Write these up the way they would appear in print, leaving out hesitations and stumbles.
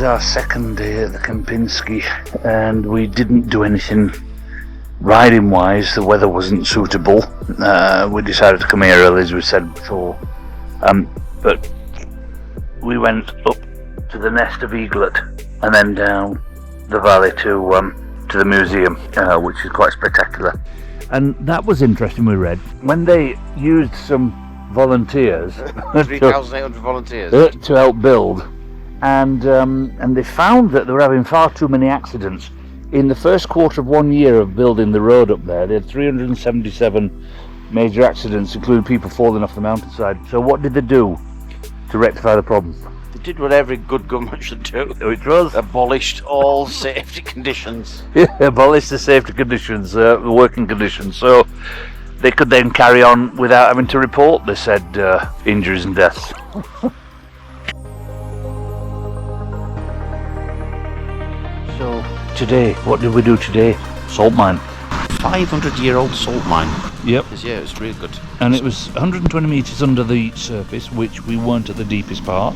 is our second day at the Kempinski, and we didn't do anything riding wise. The weather wasn't suitable. We decided to come here early, as we said before, but we went up to the nest of eaglet and then down the valley to the museum, which is quite spectacular. And that was interesting. We read when they used some volunteers 3,800 volunteers to help build, and they found that they were having far too many accidents. In the first quarter of 1 year of building the road up there, they had 377 major accidents, including people falling off the mountainside. So what did they do to rectify the problem? They did what every good government should do. Which was? Abolished all safety conditions. Yeah, abolished the safety conditions, the working conditions, so they could then carry on without having to report, they said, injuries and deaths. So, today, what did we do today? Salt mine. 500-year-old salt mine. Yep. Yeah, it was really good. And it was 120 metres under the surface, which we weren't at the deepest part.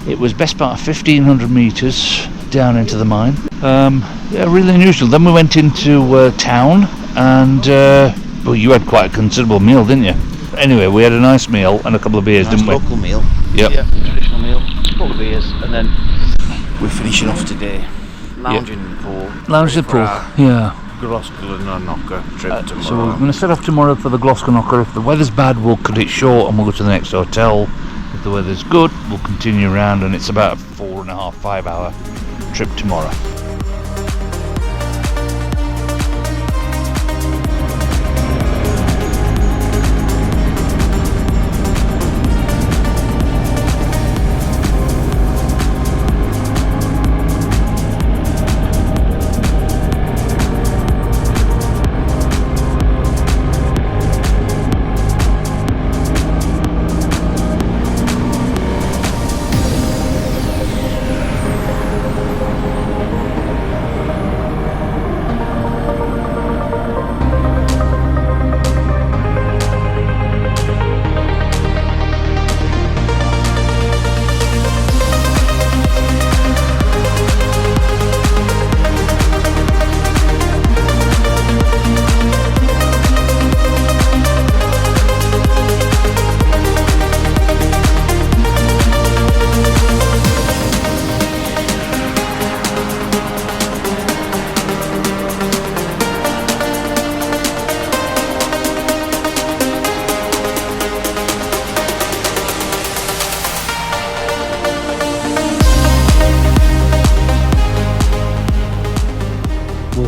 It was best part of 1,500 metres down into the mine. Yeah, really unusual. Then we went into town, and well, you had quite a considerable meal, didn't you? Anyway, we had a nice meal and a couple of beers, didn't we? Local meal. Yep. Yeah, traditional meal. A couple of beers, and then we're finishing off today. Lounging in the pool. Lounge in the pool, yeah. Glasgow Knocker trip tomorrow. So we're going to set off tomorrow for the Glasgow Knocker. If the weather's bad, we'll cut it short and we'll go to the next hotel. If the weather's good, we'll continue around, and it's about a 4.5, 5 hour trip tomorrow.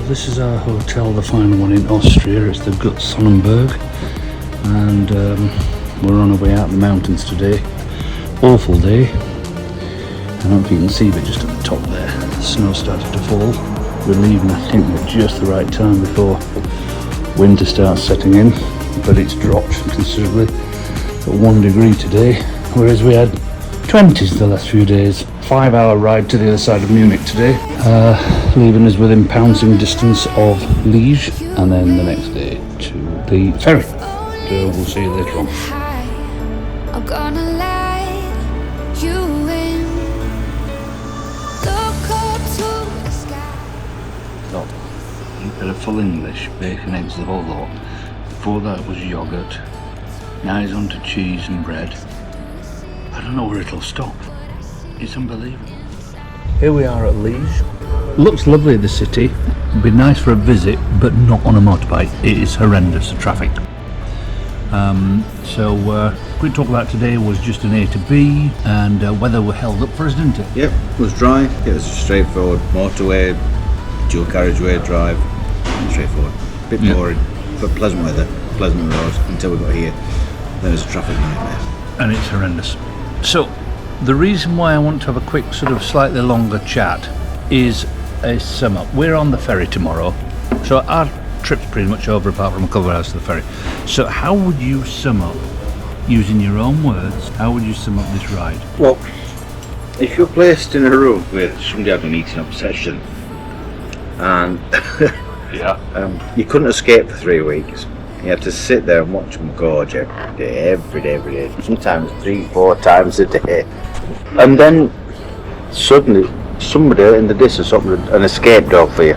This is our hotel, the final one in Austria. It's the Gut Sonnenberg, and we're on our way out the mountains today. Awful day. I don't know if you can see, but just at the top there, the snow started to fall. We're leaving, I think, at just the right time before winter starts setting in, but it's dropped considerably. At 1 degree today, whereas we had 20s the last few days. 5 hour ride to the other side of Munich today, leaving us within pouncing distance of Liège, and then the next day to the ferry. So we'll see you later on. I'm gonna let you in. Look up to the sky. So, a bit of full English, bacon, eggs, the whole lot. Before that was yoghurt. Now he's on to cheese and bread. I don't know where it'll stop. It's unbelievable. Here we are at Liège. Looks lovely, the city. It'd be nice for a visit, but not on a motorbike. It is horrendous, the traffic. Quick talk about today was just an A to B, and weather were held up for us, didn't it? Yep, it was dry. It was straightforward motorway, dual carriageway drive, straightforward. Bit boring, but pleasant weather, pleasant roads until we got here. There was a traffic nightmare. And it's horrendous. So, the reason why I want to have a quick, sort of slightly longer chat is a sum up. We're on the ferry tomorrow, so our trip's pretty much over apart from a couple of hours to the ferry. So how would you sum up, using your own words, how would you sum up this ride? Well, if you're placed in a room with somebody had an eating obsession and you couldn't escape for 3 weeks, you had to sit there and watch them gorge every day, sometimes 3-4 times a day, and then suddenly somebody in the distance opened an escape door for you.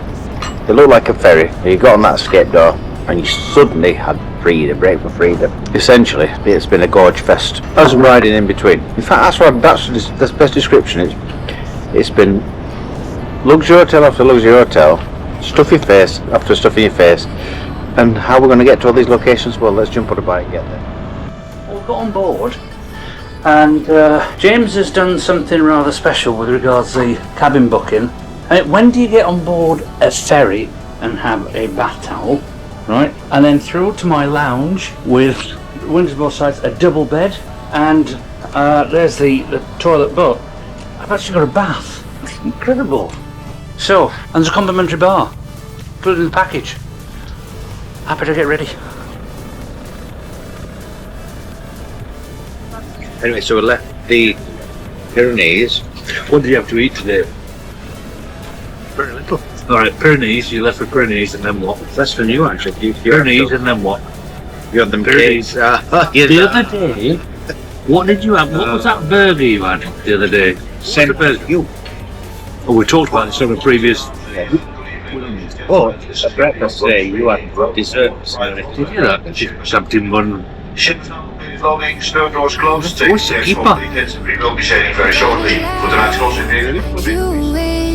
It looked like a ferry. You got on that escape door and you suddenly had freedom, break for freedom. Essentially, it's been a gorge fest. Us riding in between. In fact, that's the best description. It's been luxury hotel after luxury hotel, stuffy face after stuff in your face. And how we're going to get to all these locations? Well, let's jump on a bike and get there. We've got on board, and James has done something rather special with regards to the cabin booking. When do you get on board a ferry and have a bath towel, right? And then through to my lounge with windows both sides, a double bed, and there's the toilet, but I've actually got a bath. It's incredible. So, and there's a complimentary bar, included in the package. Happy to get ready. Anyway, so we left the Pyrenees. What did you have to eat today? Very little. Alright, Pyrenees, you left for Pyrenees and then what? That's for you actually. Pyrenees and then what? You had them Pyrenees. cakes. The other day, what did you have? What was that burger you had the other day? Same burger. You. Oh, we talked about this on a previous... Oh, at breakfast today you had desserts. Did you that? Something one... Loading, snow doors closed. What's the keeper? We will be sailing very shortly for the next closing. You win.